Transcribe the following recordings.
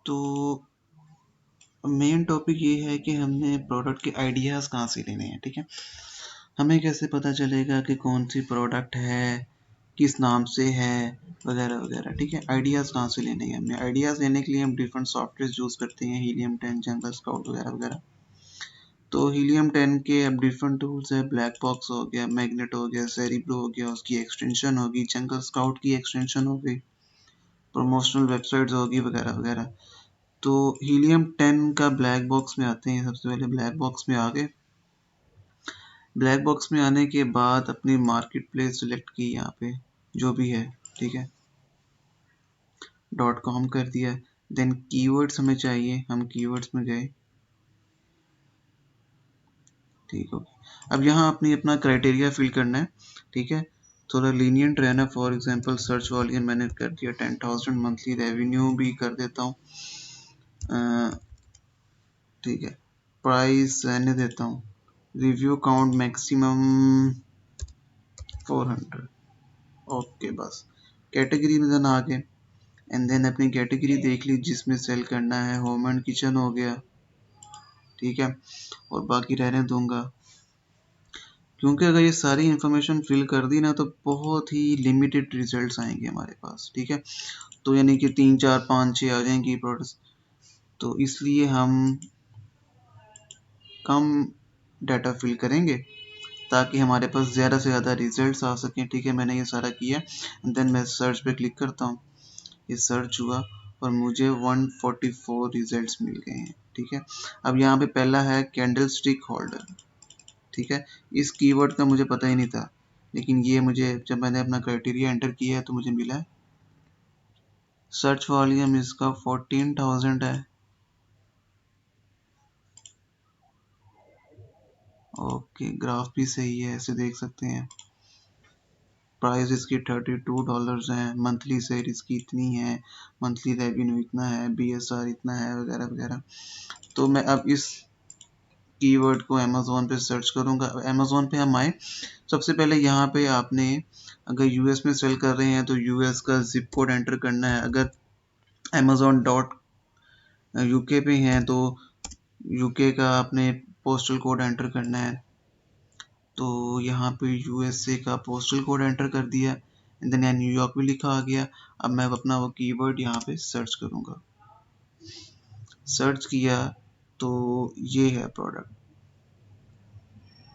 तो main topic ये है कि हमने प्रोडक्ट के आइडियाज़ कहाँ से लेने हैं, ठीक है। हमें कैसे पता चलेगा कि कौन सी प्रोडक्ट है, किस नाम से है, वगैरह वगैरह, ठीक है। आइडियाज़ कहाँ से लेने हैं हमने? आइडियाज़ लेने के लिए हम डिफरेंट सॉफ्टवेयर यूज़ करते हैं, हीलियम 10, जंगल स्काउट वगैरह वगैरह। तो हीलियम 10 के अब डिफरेंट टूल्स है, ब्लैक बॉक्स हो गया, मैग्नेट हो गया, सेरिब्रो हो गया, उसकी एक्सटेंशन होगी, जंगल स्काउट की एक्सटेंशन हो गई, प्रमोशनल वेबसाइट्स होगी, वगैरह वगैरह। तो हीलियम 10 का ब्लैक बॉक्स में आते हैं। सबसे पहले ब्लैक बॉक्स में आ गए। ब्लैक बॉक्स में आने के बाद अपनी मार्केट प्लेस सिलेक्ट की, यहाँ पे जो भी है, ठीक है, .com कर दिया। देन कीवर्ड्स हमें चाहिए, हम कीवर्ड्स में गए, ठीक है। अब यहाँ अपना क्राइटेरिया फिल करना है, ठीक है। थोड़ा लीनियंट रहना। फॉर एग्जांपल सर्च वॉल्यूम मैंने कर दिया 10,000, मंथली रेवेन्यू भी कर देता हूँ, ठीक है। प्राइस रहने देता हूँ, रिव्यू काउंट मैक्सिमम 400, ओके बस। कैटेगरी में देन आ गए, एंड देन अपनी कैटेगरी देख ली जिसमें सेल करना है। होम एंड किचन हो गया, ठीक है, और बाकी रहने दूंगा, क्योंकि अगर ये सारी इन्फॉर्मेशन फिल कर दी ना तो बहुत ही लिमिटेड रिजल्ट्स आएंगे हमारे पास, ठीक है। तो यानी कि 3, 4, 5, 6 आ जाएंगी प्रोडक्ट्स। तो इसलिए हम कम डाटा फिल करेंगे ताकि हमारे पास ज़्यादा से ज़्यादा रिजल्ट्स आ सकें, ठीक है। मैंने ये सारा किया, देन मैं सर्च पे क्लिक करता हूँ, ये सर्च हुआ और मुझे 144 रिजल्ट्स मिल गए हैं, ठीक है। अब यहाँ पे पहला है कैंडल स्टिक होल्डर, ठीक है। इस कीवर्ड का मुझे पता ही नहीं था, लेकिन ये मुझे जब मैंने अपना क्राइटेरिया एंटर किया है तो मुझे मिला है। सर्च वॉल्यूम इसका 14,000 है, ओके। ग्राफ भी सही है, ऐसे देख सकते हैं। प्राइस इसकी $32 है, मंथली सेल इसकी इतनी है, मंथली रेवेन्यू इतना है, BSR इतना है, वगैरह वगैरह। तो मैं अब इस कीवर्ड को अमेज़ोन पे सर्च करूंगा। अमेज़ोन पे हम आए, सबसे पहले यहाँ पे आपने अगर यूएस में सेल कर रहे हैं तो यूएस का जिप कोड एंटर करना है। अगर अमेज़ोन डॉट यूके पे हैं तो यूके का आपने पोस्टल कोड एंटर करना है। तो यहाँ पे यूएसए का पोस्टल कोड एंटर कर दिया, एंड देन यहाँ न्यूयॉर्क भी लिखा आ गया। अब मैं अपना वो कीवर्ड यहाँ पे सर्च करूँगा। सर्च किया तो ये है प्रोडक्ट,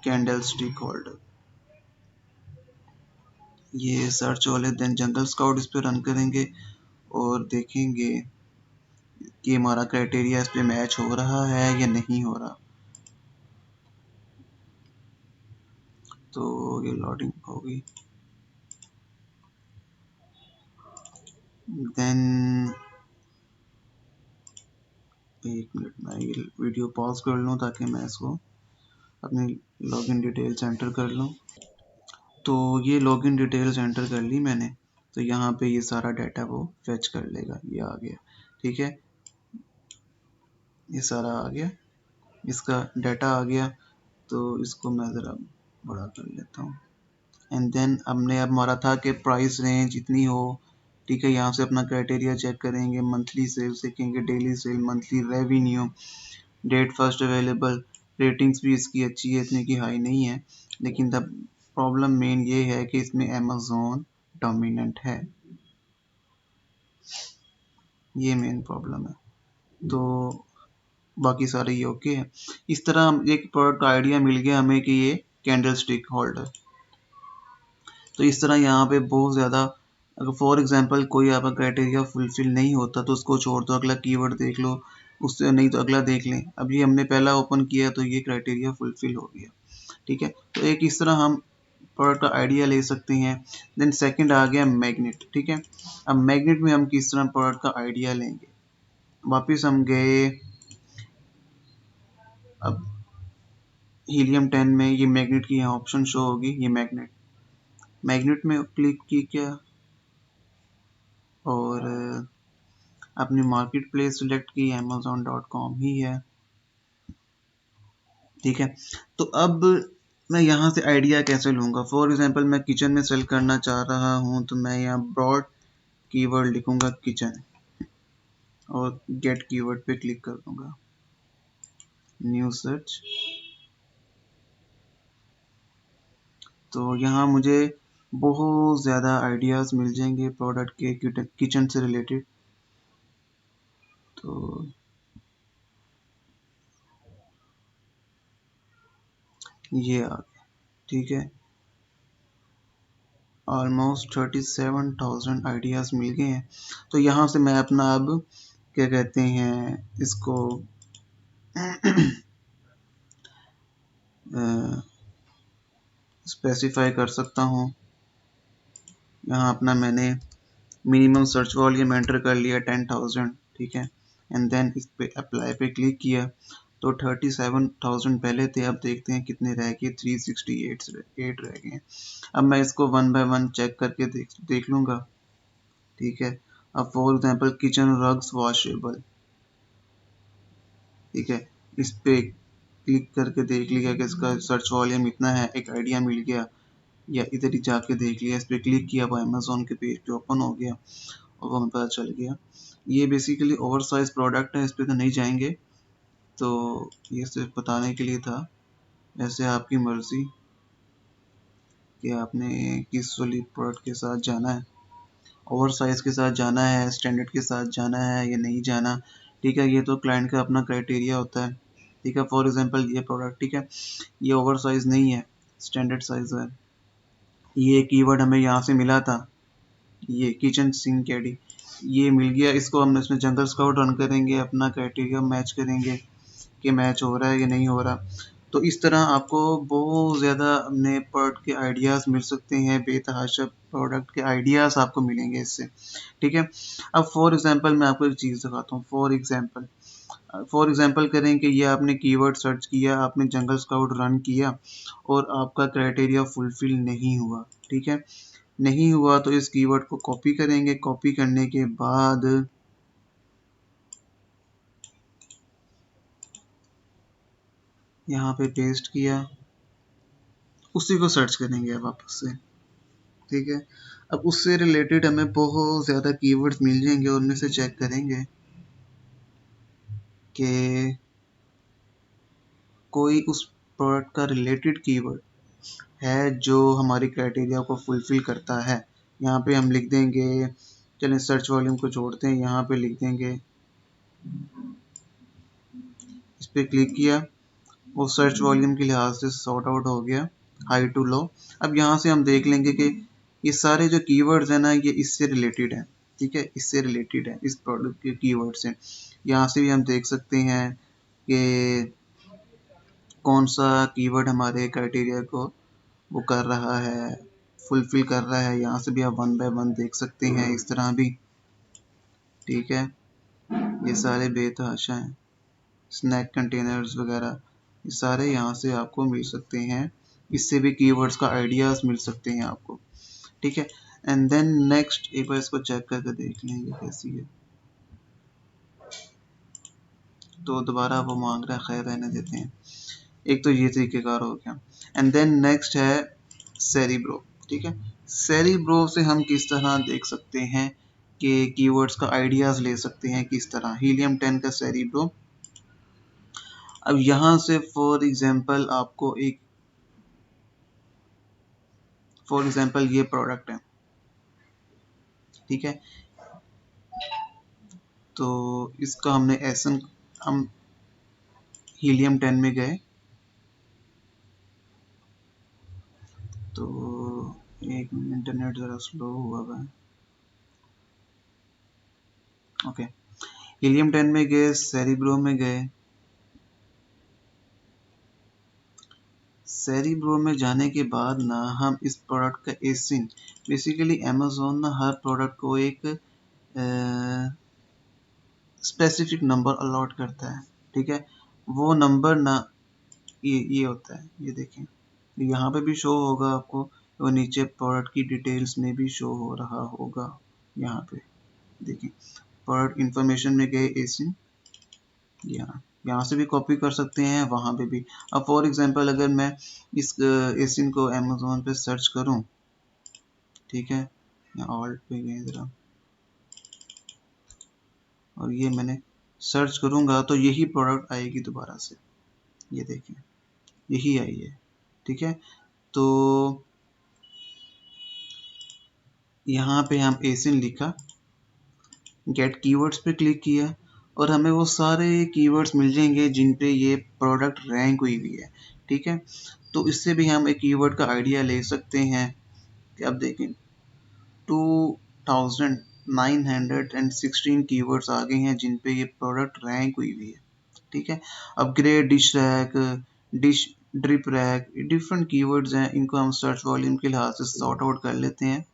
कैंडल स्टिक होल्डर। ये सर्च वाले देन जंगल स्काउट इस पे रन करेंगे और देखेंगे कि हमारा क्राइटेरिया इस पे मैच हो रहा है या नहीं हो रहा। तो ये लोडिंग होगी, देन एक मिनट में ये वीडियो पॉज कर लूँ ताकि मैं इसको अपनी लॉगिन डिटेल्स एंटर कर लूँ। तो ये लॉगिन डिटेल्स एंटर कर ली मैंने, तो यहाँ पे ये सारा डाटा वो फेच कर लेगा। ये आ गया, ठीक है, ये सारा आ गया, इसका डाटा आ गया। तो इसको मैं ज़रा बड़ा कर लेता हूँ, एंड देन हमने अब हमारा था कि प्राइस रेंज इतनी हो, ठीक है। यहाँ से अपना क्राइटेरिया चेक करेंगे, मंथली सेल देखेंगे, daily sale, monthly revenue, date first available. Ratings भी इसकी अच्छी है, इतनी की हाई नहीं है, लेकिन द प्रॉब्लम मेन ये है कि इसमें अमेज़ोन डोमिनेंट है, ये मेन प्रॉब्लम है। तो बाकी सारे ये ओके है। इस तरह हम एक प्रोडक्ट का आइडिया मिल गया हमें कि ये कैंडल स्टिक होल्डर। तो इस तरह यहाँ पे बहुत ज़्यादा, अगर फॉर एग्जांपल कोई आपका क्राइटेरिया फुलफिल नहीं होता तो उसको छोड़ दो, अगला कीवर्ड देख लो, उससे नहीं तो अगला देख लें। अभी हमने पहला ओपन किया तो ये क्राइटेरिया फुलफिल हो गया, ठीक है। तो एक इस तरह हम प्रोडक्ट का आइडिया ले सकते हैं। देन सेकंड आ गया मैग्नेट, ठीक है। अब मैग्नेट में हम किस तरह प्रोडक्ट का आइडिया लेंगे? वापस हम गए, अब हीलियम 10 में ये मैग्नेट की यहाँ ऑप्शन शो होगी, ये मैग्नेट, मैग्नेट में क्लिक की क्या, और अपनी मार्केट प्लेस सिलेक्ट की, amazon.com ही है, ठीक है। तो अब मैं यहाँ से आइडिया कैसे लूँगा? फॉर एग्जांपल मैं किचन में सेल करना चाह रहा हूँ, तो मैं यहाँ ब्रॉड कीवर्ड लिखूँगा किचन, और गेट कीवर्ड पे क्लिक कर दूंगा, न्यू सर्च। तो यहाँ मुझे बहुत ज़्यादा आइडियाज़ मिल जाएंगे प्रोडक्ट के किचन से रिलेटेड। तो ये आ गया, ठीक है। ऑलमोस्ट 37,000 आइडियाज़ मिल गए हैं। तो यहाँ से मैं अपना अब क्या कहते हैं इसको स्पेसिफाई कर सकता हूँ। यहाँ अपना मैंने मिनिमम सर्च वॉल्यूम एंटर कर लिया 10,000, ठीक है। एंड देन इस पे अप्लाई पे क्लिक किया तो 37,000 पहले थे, अब देखते हैं कितने रह गए, 368 रह गए हैं। अब मैं इसको वन बाय वन चेक करके देख लूँगा, ठीक है। अब for example kitchen rugs washable, ठीक है, इस पे क्लिक करके देख लिया कि इसका सर्च वॉल्यूम इतना है, एक आइडिया मिल गया। या इधर ही जाके देख लिया, इस पर क्लिक किया, वो अमेजोन के पेज पे ओपन हो गया और वो हमें पता चल गया। ये बेसिकली ओवर साइज प्रोडक्ट है, इस पर तो नहीं जाएंगे, तो ये सिर्फ बताने के लिए था। वैसे आपकी मर्जी कि आपने किस वाली प्रोडक्ट के साथ जाना है, ओवर साइज के साथ जाना है, स्टैंडर्ड के साथ जाना है या नहीं जाना, ठीक है। ये तो क्लाइंट का अपना क्राइटेरिया होता है, ठीक है। फॉर एग्जांपल ये प्रोडक्ट, ठीक है, ये ओवर साइज नहीं है, स्टैंडर्ड साइज है। ये कीवर्ड हमें यहाँ से मिला था, ये किचन सिंक कैडी, ये मिल गया। इसको हम इसमें जंगल स्काउट रन करेंगे, अपना क्राइटेरिया मैच करेंगे कि मैच हो रहा है या नहीं हो रहा। तो इस तरह आपको बहुत ज़्यादा अपने प्रोडक्ट के आइडियाज़ मिल सकते हैं, बेतहाशा प्रोडक्ट के आइडियाज़ आपको मिलेंगे इससे, ठीक है। अब फॉर एग्जांपल मैं आपको एक चीज़ दिखाता हूँ। फॉर एग्जांपल करें कि ये आपने कीवर्ड सर्च किया, आपने जंगल स्काउट रन किया और आपका क्राइटेरिया फुलफिल नहीं हुआ, ठीक है। नहीं हुआ तो इस कीवर्ड को कॉपी करेंगे, कॉपी करने के बाद यहाँ पे पेस्ट किया, उसी को सर्च करेंगे अब वापस से, ठीक है। अब उससे रिलेटेड हमें बहुत ज़्यादा कीवर्ड्स मिल जाएंगे, उनमें से चेक करेंगे कि कोई उस प्रोडक्ट का रिलेटेड कीवर्ड है जो हमारी क्राइटेरिया को फुलफिल करता है। यहाँ पे हम लिख देंगे, चलें सर्च वॉल्यूम को छोड़ते हैं, यहाँ पे लिख देंगे, इस पर क्लिक किया, वो सर्च वॉल्यूम के लिहाज से सॉर्ट आउट हो गया, हाई टू लो। अब यहाँ से हम देख लेंगे कि ये सारे जो कीवर्ड्स हैं ना, ये इससे रिलेटेड हैं, ठीक है, इससे रिलेटेड है, इस प्रोडक्ट के कीवर्ड्स हैं। यहाँ से भी हम देख सकते हैं कि कौन सा कीवर्ड हमारे क्राइटेरिया को वो कर रहा है, फुलफिल कर रहा है। यहाँ से भी आप वन बाय वन देख सकते हैं, इस तरह भी, ठीक है। ये सारे बेतहाशा हैं, स्नैक कंटेनर्स वगैरह, ये सारे यहाँ से आपको मिल सकते हैं। इससे भी कीवर्ड्स का आइडियाज़ मिल सकते हैं आपको, ठीक है। एंड देन नेक्स्ट एक बार इसको चेक करके देख लेंगे कैसी है। तो दोबारा वो मांग रहा है, खैर रहने देते हैं। एक तो ये तरीकेकार हो गया। एंड देन नेक्स्ट है सेरिब्रो, ठीक है। सेरिब्रो से हम किस तरह देख सकते हैं कि कीवर्ड्स का आइडियाज़ ले सकते हैं, किस तरह, हीलियम 10 का सेरिब्रो। अब यहाँ से फॉर एग्जांपल ये प्रोडक्ट है, ठीक है। तो इसका हमने एसन, हम हीलियम 10 में गए, तो एक मिनट, इंटरनेट ज़रा स्लो हुआ है, ओके। हीलियम 10 में गए, सेरिब्रो में गए। सेरिब्रो में जाने के बाद ना हम इस प्रोडक्ट का एसिन, बेसिकली अमेजोन ना हर प्रोडक्ट को एक स्पेसिफिक नंबर अलॉट करता है, ठीक है। वो नंबर ना ये होता है, ये देखें, यहाँ पे भी शो होगा आपको, और नीचे प्रोडक्ट की डिटेल्स में भी शो हो रहा होगा। यहाँ पे देखें, प्रोडक्ट इंफॉर्मेशन में गए एसिन, यहाँ से भी कॉपी कर सकते हैं, वहाँ पे भी। अब फॉर एग्जांपल अगर मैं इस एसिन को अमेजोन पे सर्च करूँ, ठीक है, ऑल्ट पे गए ज़रा, और ये मैंने सर्च करूँगा तो यही प्रोडक्ट आएगी दोबारा से, ये देखिए यही आई है, ठीक है। तो यहाँ पे हम एसिन लिखा, गेट कीवर्ड्स पे क्लिक किया और हमें वो सारे कीवर्ड्स मिल जाएंगे जिन पे ये प्रोडक्ट रैंक हुई हुई है, ठीक है। तो इससे भी हम एक कीवर्ड का आइडिया ले सकते हैं कि अब देखें 2916 कीवर्ड्स आ गए हैं जिन पे ये प्रोडक्ट रैंक हुई हुई है, ठीक है। Upgrade, dish rack, dish drip rack, different keywords हैं, इनको हम सर्च वॉल्यूम के लिहाज से सॉर्ट आउट कर लेते हैं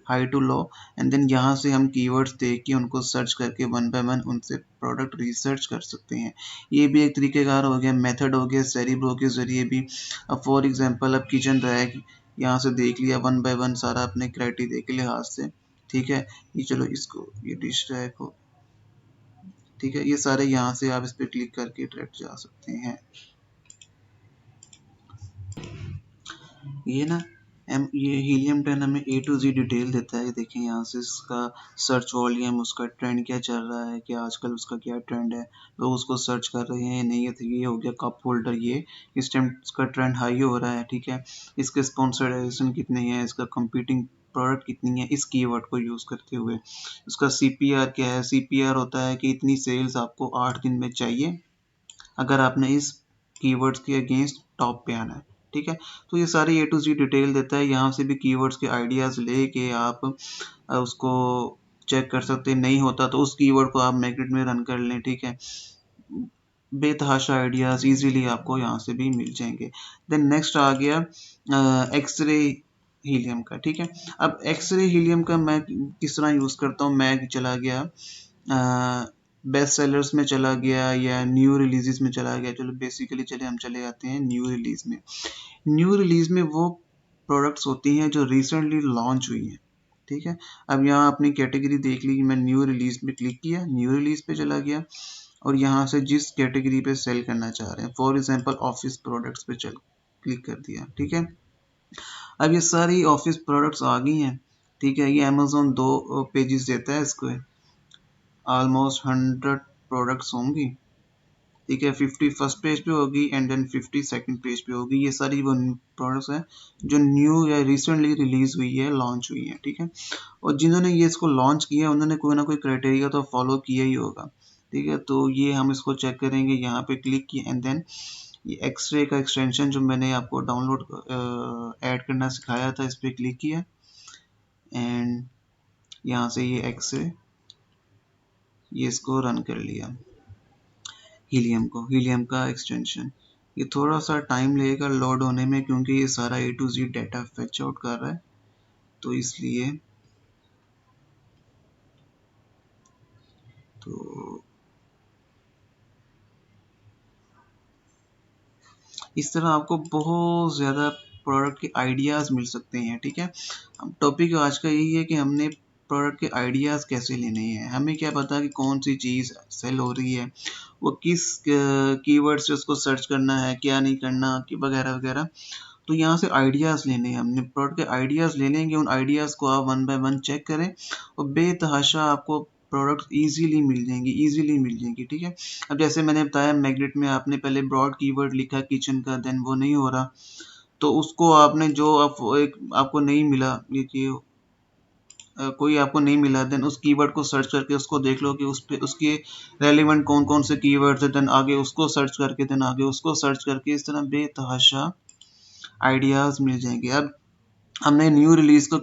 high to low, and then यहाँ से हम कीवर्ड्स देख के उनको सर्च करके वन बाय वन उनसे प्रोडक्ट रिसर्च कर सकते हैं। ये भी एक तरीक़ेकार हो गया, मेथड हो गया सेरिब्रो के ज़रिए भी। अब फॉर एग्जांपल अब किचन रैक यहाँ से देख लिया वन बाय वन सारा अपने क्राइटेरिया के लिहाज से, ठीक है। ये चलो इसको, ये डिश रैक हो, ठीक है। ये सारे यहाँ से आप इस पर क्लिक करके डायरेक्ट जा सकते हैं। ये ना ये हीलियम 10 हमें ए टू जी डिटेल देता है। देखें यहाँ से इसका सर्च वॉल्यूम, उसका ट्रेंड क्या चल रहा है, कि आजकल उसका क्या ट्रेंड है, लोग उसको सर्च कर रहे हैं नहीं है। तो ये हो गया कप होल्डर, ये इस टाइम इसका ट्रेंड हाई हो रहा है, ठीक है। इसके स्पॉन्सराइजेशन कितने हैं, इसका कंपीटिंग प्रोडक्ट कितनी है इस कीवर्ड को यूज़ करते हुए। उसका सीपीआर क्या है, सीपीआर होता है कि इतनी सेल्स आपको 8 दिन में चाहिए अगर आपने इस कीवर्ड्स के अगेंस्ट टॉप पे आना है, ठीक है। तो ये सारी ए टू जी डिटेल देता है। यहाँ से भी कीवर्ड्स के आइडियाज़ लेके आप उसको चेक कर सकते हैं। नहीं होता तो उस कीवर्ड को आप मैग्नेट में रन कर लें, ठीक है। बेतहाशा आइडियाज़ इजीली आपको यहाँ से भी मिल जाएंगे। देन नेक्स्ट आ गया एक्सरे हीलियम का, ठीक है। अब एक्सरे हीलियम का मैं किस तरह यूज़ करता हूँ, मैं चला गया बेस्ट सेलर्स में चला गया या न्यू रिलीजेस में चला गया। चलो बेसिकली चले हम चले जाते हैं न्यू रिलीज में। न्यू रिलीज में वो प्रोडक्ट्स होती हैं जो रिसेंटली लॉन्च हुई हैं, ठीक है। अब यहाँ अपनी कैटेगरी देख ली, मैं न्यू रिलीज पे क्लिक किया, न्यू रिलीज पे चला गया और यहाँ से जिस कैटेगरी पे सेल करना चाह रहे हैं, फॉर एग्जांपल ऑफिस प्रोडक्ट्स पे चल क्लिक कर दिया, ठीक है। अब ये सारी ऑफिस प्रोडक्ट्स आ गई हैं, ठीक है। ये अमेजोन 2 पेजेस देता है इसको, ऑलमोस्ट 100 प्रोडक्ट्स होंगी, ठीक है। 50 फर्स्ट पेज पे होगी एंड देन 50 सेकंड पेज पे होगी। ये सारी वो प्रोडक्ट्स हैं जो न्यू या रिसेंटली रिलीज हुई है, लॉन्च हुई है, ठीक है। और जिन्होंने ये इसको लॉन्च किया उन्होंने कोई ना कोई क्राइटेरिया तो फॉलो किया ही होगा, ठीक है। तो ये हम इसको चेक करेंगे, यहाँ पे क्लिक किया एंड देन ये एक्सरे का एक्सटेंशन जो मैंने आपको डाउनलोड ऐड करना सिखाया था, इस पर क्लिक किया एंड यहाँ से ये एक्सरे, ये इसको रन कर लिया हीलियम का एक्सटेंशन। ये थोड़ा सा टाइम लगेगा लोड होने में क्योंकि ये सारा A to Z data fetch out कर रहा है, तो इसलिए तो इस तरह आपको बहुत ज़्यादा प्रोडक्ट के आइडियाज़ मिल सकते हैं, ठीक है। अब टॉपिक आज का यही है कि हमने प्रोडक्ट के आइडियाज़ कैसे लेने हैं। हमें क्या पता कि कौन सी चीज़ सेल हो रही है, वो किस कीवर्ड से उसको सर्च करना है, क्या नहीं करना, कि वगैरह वगैरह। तो यहाँ से आइडियाज़ लेने हैं हमने, प्रोडक्ट के आइडियाज़ ले लेंगे, उन आइडियाज़ को आप वन बाय वन चेक करें और बेतहाशा आपको प्रोडक्ट इजीली मिल जाएंगी, ठीक है। अब जैसे मैंने बताया मैग्नेट में आपने पहले ब्रॉड कीवर्ड लिखा किचन का, देन वो नहीं हो रहा तो उसको आपने जो एक आपको नहीं मिला, ये कि कोई आपको नहीं मिला, देन उस कीवर्ड को सर्च करके उसको देख लो कि उस पे उसके रेलिवेंट कौन कौन से कीवर्ड्स है, देन आगे उसको सर्च करके, देन आगे उसको सर्च करके, इस तरह बेतहाशा आइडियाज़ मिल जाएंगे। अब हमने न्यू रिलीज को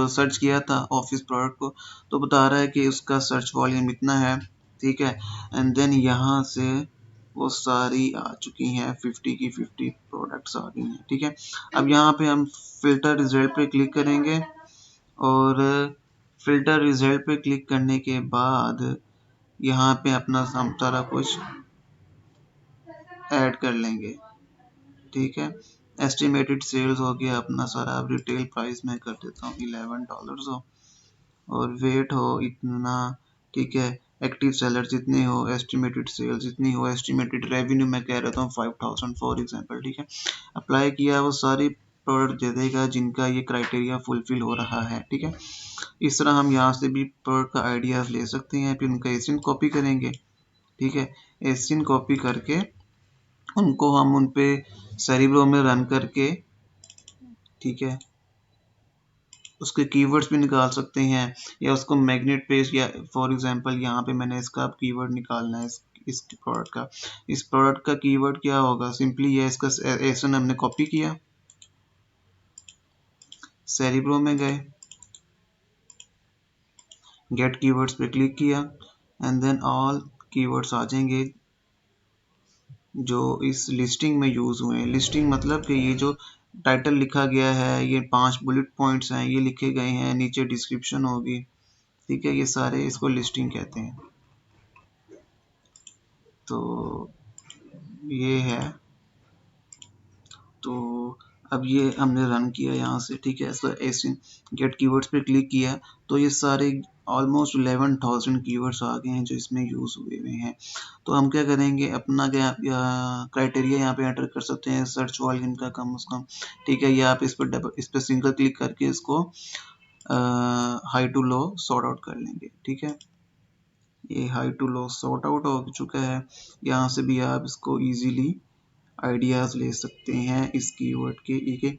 सर्च किया था ऑफिस प्रोडक्ट को, तो बता रहा है कि उसका सर्च वॉल्यूम इतना है, ठीक है। एंड देन यहाँ से वो सारी आ चुकी हैं, 50 की 50 प्रोडक्ट्स आ गई हैं, ठीक है। अब यहाँ पे हम फिल्टर रिजल्ट पे क्लिक करेंगे और फिल्टर रिजल्ट पे क्लिक करने के बाद यहाँ पे अपना सारा कुछ ऐड कर लेंगे, ठीक है। एस्टिमेटेड सेल्स हो गया अपना सारा, अब रिटेल प्राइस मैं कर देता हूँ $11 हो और वेट हो इतना, ठीक है। एक्टिव सेलर जितने हो, एस्टिमेटेड सेल्स जितनी हो, एस्टिमेटेड रेवेन्यू मैं कह रहा हूँ 5000 फॉर एग्जांपल, ठीक है। अप्लाई किया, वो सारी प्रोडक्ट दे देगा जिनका ये क्राइटेरिया फुलफिल हो रहा है। ठीक है, इस तरह हम यहाँ से भी प्रोडक्ट का आइडियाज ले सकते हैं, फिर उनका एसिन कॉपी करेंगे। ठीक है, एसिन कॉपी करके उनको हम उन पे सेरिब्रो में रन करके, ठीक है, उसके कीवर्ड्स भी निकाल सकते हैं, या उसको मैग्नेट पे, या फॉर एग्जांपल यहाँ पे मैंने इसका कीवर्ड निकालना है इस प्रोडक्ट का। इस प्रोडक्ट का कीवर्ड क्या होगा, सिंपली ये इसका एसन हमने कॉपी किया, सेरिब्रो में गए, गेट कीवर्ड्स पे क्लिक किया, एंड देन ऑल कीवर्ड्स आ जाएंगे जो इस लिस्टिंग में यूज हुए हैं। लिस्टिंग मतलब कि ये जो टाइटल लिखा गया है, ये 5 बुलेट पॉइंट्स हैं, ये लिखे गए हैं, नीचे डिस्क्रिप्शन होगी। ठीक है, ये सारे इसको लिस्टिंग कहते हैं। तो ये है, तो अब ये हमने रन किया यहाँ से। ठीक है, सो ऐसे गेट कीवर्ड्स पे क्लिक किया तो ये सारे ऑलमोस्ट 11,000 कीवर्ड्स आ गए हैं जो इसमें यूज हुए हुए हैं। तो हम क्या करेंगे, अपना क्या क्राइटेरिया यहाँ पे एंटर कर सकते हैं, सर्च वॉल्यूम का कम से कम। ठीक है, या आप इस पर सिंगल क्लिक करके इसको high to low sort out कर लेंगे। ठीक है, ये high to low sort out हो चुका है। यहाँ से भी आप इसको इजीली आइडियाज ले सकते हैं इस कीवर्ड के, ठीक है,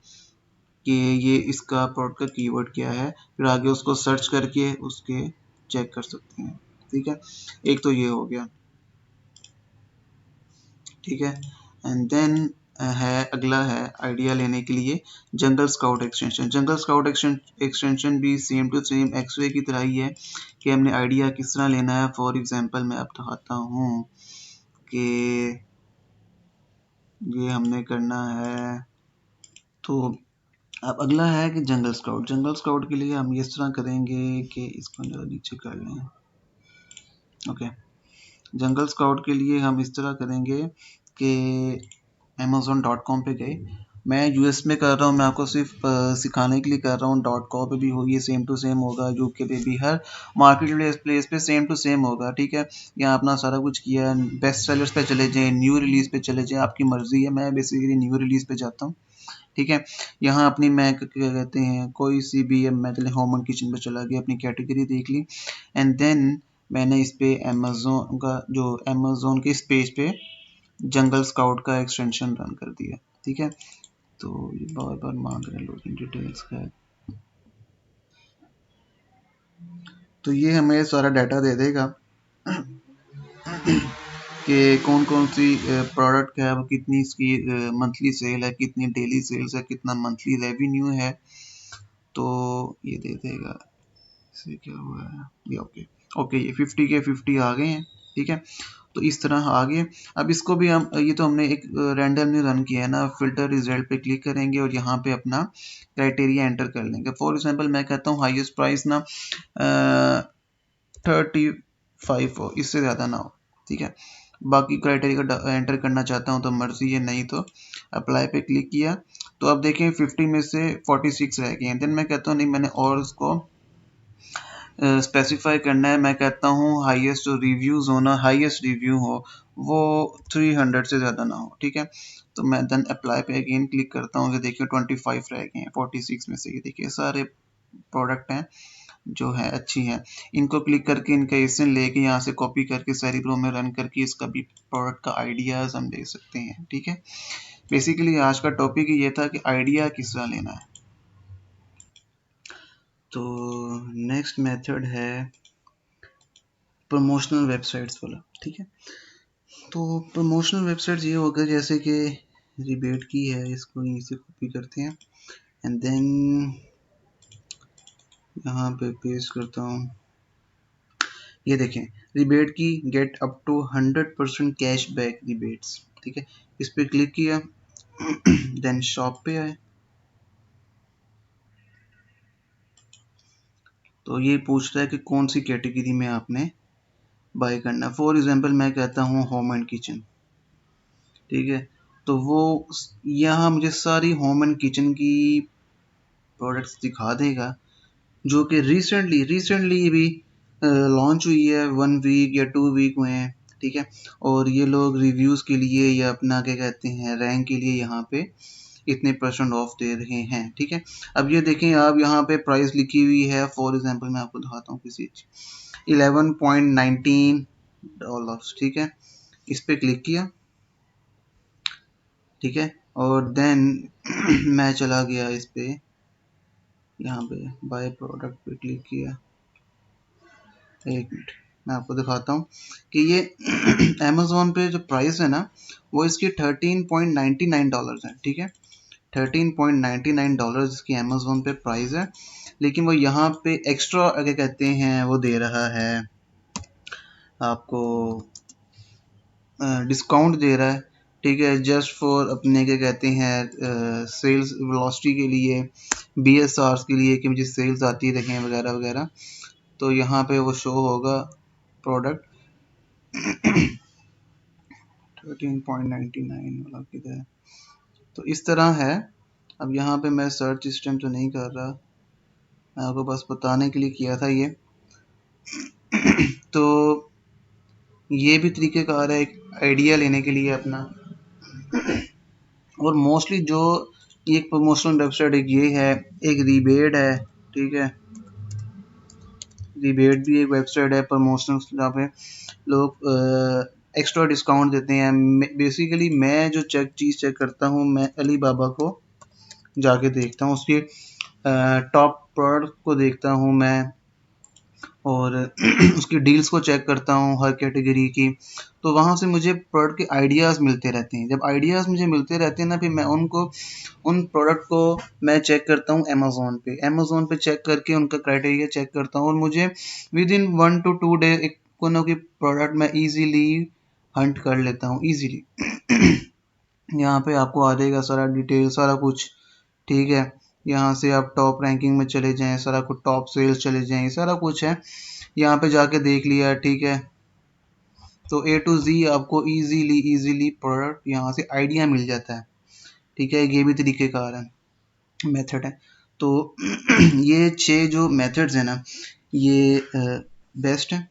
कि ये इसका प्रोडक्ट का कीवर्ड क्या है, फिर आगे उसको सर्च करके उसके चेक कर सकते हैं। ठीक है, एक तो ये हो गया। ठीक है, एंड देन है, अगला है आइडिया लेने के लिए जंगल स्काउट एक्सटेंशन। जंगल स्काउट एक्सटेंशन भी सेम टू सेम एक्सवे की तरह ही है कि हमने आइडिया किस तरह लेना है। फॉर एग्जांपल मैं अब दिखाता हूँ कि ये हमने करना है। तो अब अगला है कि जंगल स्काउट। जंगल स्काउट के लिए हम इस तरह करेंगे कि इसको जरा नीचे कर लें। ओके, जंगल स्काउट के लिए हम इस तरह करेंगे कि amazon.com पे गए। मैं यूएस में कर रहा हूँ, मैं आपको सिर्फ सिखाने के लिए कर रहा हूँ। .com पे भी हो, ये सेम टू सेम होगा, यूके पे भी, हर मार्केट प्लेस पे सेम टू सेम होगा। ठीक है, यहाँ अपना सारा कुछ किया, बेस्ट सेलर्स पे चले जाएँ, न्यू रिलीज पे चले जाएँ, आपकी मर्जी है। मैं बेसिकली न्यू रिलीज पे जाता हूँ। ठीक है, यहाँ अपनी मैं क्या कहते हैं, कोई सी भी, मैं चले होम एंड किचन पे चला गया, अपनी कैटेगरी देख ली, एंड देन मैंने इस पे अमेजोन का, जो अमेजोन के इस पेज पे जंगल स्काउट का एक्सटेंशन रन कर दिया। ठीक है, तो ये बार बार मांग रहे हैं लॉगिन डिटेल्स का। तो ये हमें सारा डाटा दे देगा कि कौन कौन सी प्रोडक्ट है, वो कितनी इसकी मंथली सेल है, कितनी डेली सेल्स है, कितना मंथली रेवेन्यू है। तो ये दे देगा। इसे क्या हुआ है, ये ओके ओके, ये 50 के 50 आ गए हैं। ठीक है, तो इस तरह आगे। अब इसको भी हम, ये तो हमने एक रैंडमली रन किया है ना, फिल्टर रिजल्ट पे क्लिक करेंगे और यहाँ पे अपना क्राइटेरिया एंटर कर लेंगे। फॉर एग्जांपल मैं कहता हूँ हाईएस्ट प्राइस ना 35 हो, इससे ज़्यादा ना हो। ठीक है, बाकी क्राइटेरिया का एंटर करना चाहता हूँ तो मर्जी है, नहीं तो अप्लाई पे क्लिक किया। तो अब देखें 50 में से 46 रह गए हैं। देन मैं कहता हूँ नहीं, मैंने और उसको स्पेसिफाई करना है। मैं कहता हूँ हाईएस्ट जो रिव्यूज़ हो ना, हाईएस्ट रिव्यू हो वो 300 से ज़्यादा ना हो। ठीक है, तो मैं देन अप्लाई पे अगेन क्लिक करता हूँ कि देखिए 25 रह गए हैं 46 में से। ये देखिए सारे प्रोडक्ट हैं जो है अच्छी हैं। इनको क्लिक करके इनका एसन लेके यहाँ से कॉपी करके सेरिब्रो में रन करके इसका भी प्रोडक्ट का आइडियाज़ हम ले सकते हैं। ठीक है, बेसिकली आज का टॉपिक ये था कि आइडिया किस तरह लेना है। तो नेक्स्ट मेथड है प्रमोशनल वेबसाइट्स वाला। ठीक है, तो प्रमोशनल वेबसाइट्स ये होगा जैसे कि रिबेट की है, इसको यहीं से कॉपी करते हैं एंड देन यहाँ पे पेस्ट करता हूँ। ये देखें, रिबेट की get up to 100% cash back rebates. ठीक है, इस पर क्लिक किया देन शॉप पे आए तो ये पूछ रहा है कि कौन सी कैटेगरी में आपने बाय करना है। फॉर एग्जांपल मैं कहता हूँ होम एंड किचन। ठीक है, तो वो यहाँ मुझे सारी होम एंड किचन की प्रोडक्ट्स दिखा देगा जो कि रिसेंटली भी लॉन्च हुई है, 1 वीक या 2 वीक हुए हैं। ठीक है, और ये लोग रिव्यूज़ के लिए या अपना क्या कहते हैं रैंक के लिए यहाँ पे इतने % ऑफ दे रहे हैं, ठीक है। अब ये देखें आप, यहाँ पे प्राइस लिखी हुई है, फॉर एग्जांपल मैं आपको दिखाता हूँ किसी चीज, $11.19, ठीक है। इस पे क्लिक किया, ठीक है, और देन मैं चला गया इस पे, यहाँ पे बाय प्रोडक्ट पे क्लिक किया। एक मिनट मैं आपको दिखाता हूँ कि ये अमेज़ोन पे जो प्राइस है ना, वो इसकी $13.99 है, ठीक है। $13.99 इसकी अमेज़ोन पे प्राइस है, लेकिन वो यहाँ पे एक्स्ट्रा क्या कहते हैं वो दे रहा है आपको, डिस्काउंट दे रहा है, ठीक है, जस्ट फॉर अपने क्या कहते हैं सेल्स वेलोसिटी के लिए, BSRs के लिए कि मुझे सेल्स आती रहें वगैरह वगैरह। तो यहाँ पे वो शो होगा प्रोडक्ट 13.99 वाला किधर है। तो इस तरह है। अब यहाँ पे मैं सर्च सिस्टम तो नहीं कर रहा, मैं आपको बस बताने के लिए किया था ये। तो ये भी तरीक़ेकार है एक आइडिया लेने के लिए अपना। और मोस्टली जो एक प्रमोशनल वेबसाइट एक ये है, एक रिबेट है, ठीक है। रिबेट भी एक वेबसाइट है प्रमोशनल, जहाँ पे लोग एक्स्ट्रा डिस्काउंट देते हैं। बेसिकली मैं जो चीज़ चेक करता हूँ, मैं अली बाबा को जाके देखता हूँ, उसके टॉप प्रोडक्ट को देखता हूँ मैं, और उसकी डील्स को चेक करता हूँ हर कैटेगरी की। तो वहाँ से मुझे प्रोडक्ट के आइडियाज़ मिलते रहते हैं। जब आइडियाज़ मुझे मिलते रहते हैं ना, फिर मैं उन प्रोडक्ट को मैं चेक करता हूँ अमेज़ोन पे चेक करके उनका क्राइटेरिया चेक करता हूँ, और मुझे विद इन 1 to 2 डे एक कोई ना कोई प्रोडक्ट मैं ईज़िली हंट कर लेता हूँ ईज़िली। यहाँ पे आपको आ जाएगा सारा डिटेल, सारा कुछ, ठीक है। यहाँ से आप टॉप रैंकिंग में चले जाएँ, सारा कुछ टॉप सेल्स चले जाएँ, सारा कुछ है। यहाँ पे जाके देख लिया, ठीक है। तो A to Z आपको ईज़िली प्रोडक्ट यहाँ से आइडिया मिल जाता है, ठीक है। ये भी तरीक़ेकार है, मेथड है। तो ये 6 जो मेथड्स हैं ना, ये बेस्ट है।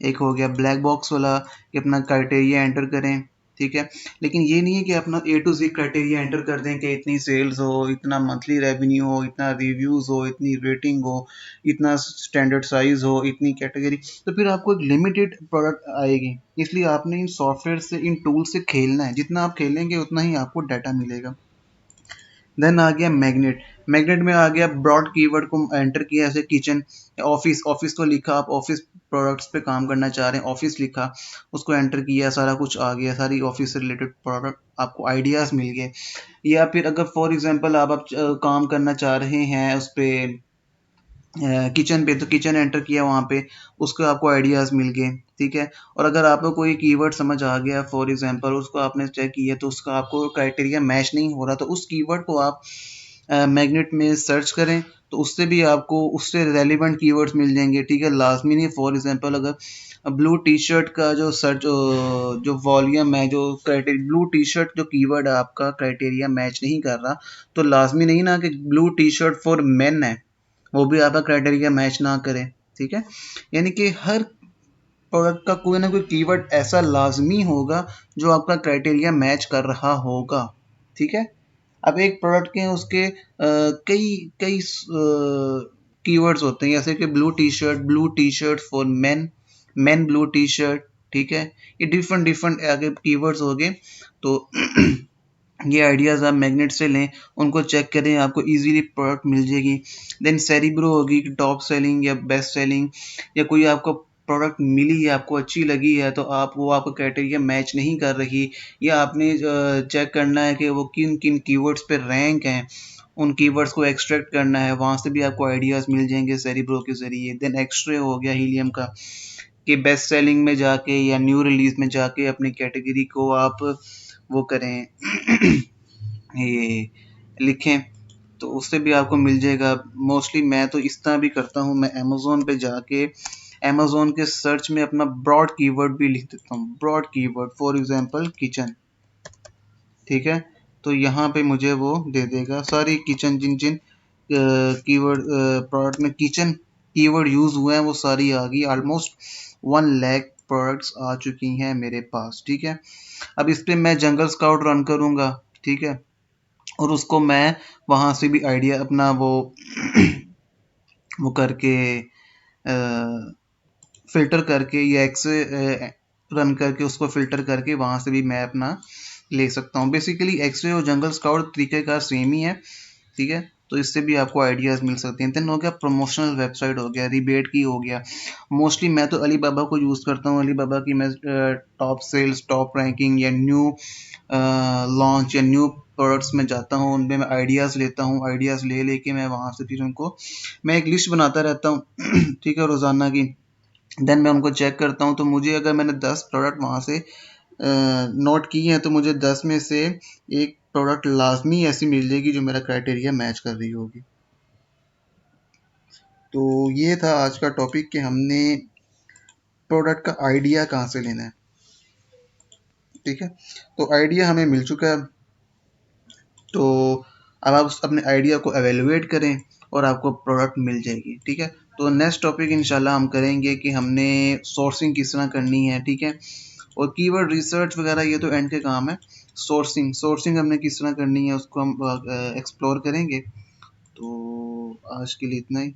एक हो गया ब्लैक बॉक्स वाला कि अपना क्राइटेरिया एंटर करें, ठीक है। लेकिन ये नहीं है कि अपना A to Z criteria enter कर दें कि इतनी सेल्स हो, इतना मंथली रेवेन्यू हो, इतना रिव्यूज़ हो, इतनी रेटिंग हो, इतना स्टैंडर्ड साइज़ हो, इतनी कैटेगरी। तो फिर आपको एक लिमिटेड प्रोडक्ट आएगी। इसलिए आपने इन सॉफ्टवेयर से, इन टूल से खेलना है। जितना आप खेलेंगे उतना ही आपको डाटा मिलेगा। देन आ गया मैग्नेट में आ गया ब्रॉड कीवर्ड को एंटर किया, जैसे किचन, ऑफिस को लिखा, आप ऑफिस प्रोडक्ट्स पे काम करना चाह रहे हैं, ऑफिस लिखा, उसको एंटर किया, सारा कुछ आ गया, सारी ऑफिस से रिलेटेड प्रोडक्ट आपको आइडियाज़ मिल गए। या फिर अगर फॉर एग्जांपल आप काम करना चाह रहे हैं उस पर किचन पे, तो किचन एंटर किया वहाँ पे, उसको आपको आइडियाज़ मिल गए, ठीक है। और अगर आपको कोई कीवर्ड समझ आ गया फॉर एग्जांपल, उसको आपने चेक किया तो उसका आपको क्राइटेरिया मैच नहीं हो रहा, तो उस कीवर्ड को आप मैग्नेट में सर्च करें, तो उससे भी आपको उससे रेलिवेंट कीवर्ड्स मिल जाएंगे, ठीक है। लाजमी नहीं, फॉर एग्जांपल अगर ब्लू टी शर्ट का जो सर्च जो वॉल्यूम है, जो क्राइटेरिया ब्लू टी शर्ट जो कीवर्ड है आपका क्राइटेरिया मैच नहीं कर रहा, तो लाजमी नहीं ना कि blue T shirt for main है वो भी आपका क्राइटेरिया मैच ना करे, ठीक है। यानी कि हर प्रोडक्ट का कोई ना कोई कीवर्ड ऐसा लाजमी होगा जो आपका क्राइटेरिया मैच कर रहा होगा, ठीक है। अब एक प्रोडक्ट के उसके कई कई कीवर्ड्स होते हैं, जैसे कि blue T shirt for main blue T shirt, ठीक है। ये डिफरेंट आगे कीवर्ड्स हो गए। तो ये आइडियाज़ आप मैग्नेट से लें, उनको चेक करें, आपको इजीली प्रोडक्ट मिल जाएगी। देन सेरिब्रो होगी कि टॉप सेलिंग या बेस्ट सेलिंग, या कोई आपको प्रोडक्ट मिली है, आपको अच्छी लगी है, तो आपको क्राइटेरिया मैच नहीं कर रही, या आपने चेक करना है कि वो किन किन कीवर्ड्स पे रैंक हैं, उन कीवर्ड्स को एक्सट्रैक्ट करना है, वहाँ से भी आपको आइडियाज़ मिल जाएंगे सेरिब्रो के ज़रिए। देन एक्सट्रे हो गया हीलियम का कि बेस्ट सेलिंग में जाके या न्यू रिलीज में जाके अपनी कैटेगरी को आप वो करें ये लिखें, तो उससे भी आपको मिल जाएगा। मोस्टली मैं तो इस तरह भी करता हूँ, मैं अमेज़ोन पे जाके अमेज़ोन के सर्च में अपना ब्रॉड कीवर्ड भी लिख देता हूँ, broad keyword for example kitchen, ठीक है। तो यहाँ पे मुझे वो दे देगा सारी किचन, जिन जिन कीवर्ड प्रोडक्ट में किचन कीवर्ड यूज़ हुए हैं वो सारी आ गई। ऑलमोस्ट 1 लाख प्रोडक्ट्स आ चुकी हैं मेरे पास, ठीक है। अब इस पे मैं जंगल स्काउट रन करूँगा, ठीक है, और उसको मैं वहाँ से भी आइडिया अपना वो करके फ़िल्टर करके या एक्सरे रन करके उसको फ़िल्टर करके वहाँ से भी मैं अपना ले सकता हूँ। बेसिकली एक्सरे और जंगल स्काउट तरीक़ेकार सेम ही है, ठीक है? तो इससे भी आपको आइडियाज़ मिल सकते हैं। देन हो गया प्रमोशनल वेबसाइट, हो गया रिबेट की, हो गया। मोस्टली मैं तो अलीबाबा को यूज़ करता हूँ। अलीबाबा की मैं टॉप सेल्स, टॉप रैंकिंग या न्यू लॉन्च या न्यू प्रोडक्ट्स में जाता हूँ, उनमें मैं आइडियाज़ लेता हूँ। आइडियाज़ ले लेके मैं वहाँ से फिर उनको मैं एक लिस्ट बनाता रहता हूँ ठीक है, रोज़ाना की। देन मैं उनको चेक करता हूँ, तो मुझे अगर मैंने 10 प्रोडक्ट वहाँ से नोट की हैं, तो मुझे 10 में से एक प्रोडक्ट लाजमी ऐसी मिल जाएगी जो मेरा क्राइटेरिया मैच कर रही होगी। तो ये था आज का टॉपिक कि हमने प्रोडक्ट का आइडिया कहाँ से लेना है, ठीक है? तो आइडिया हमें मिल चुका है, तो अब आप अपने आइडिया को एवेलुएट करें और आपको प्रोडक्ट मिल जाएगी, ठीक है? तो नेक्स्ट टॉपिक इंशाल्लाह हम करेंगे कि हमने सोर्सिंग किस तरह करनी है, ठीक है? और कीवर्ड रिसर्च वगैरह ये तो एंड के काम है। सोर्सिंग हमने किस तरह करनी है उसको हम एक्सप्लोर करेंगे। तो आज के लिए इतना ही।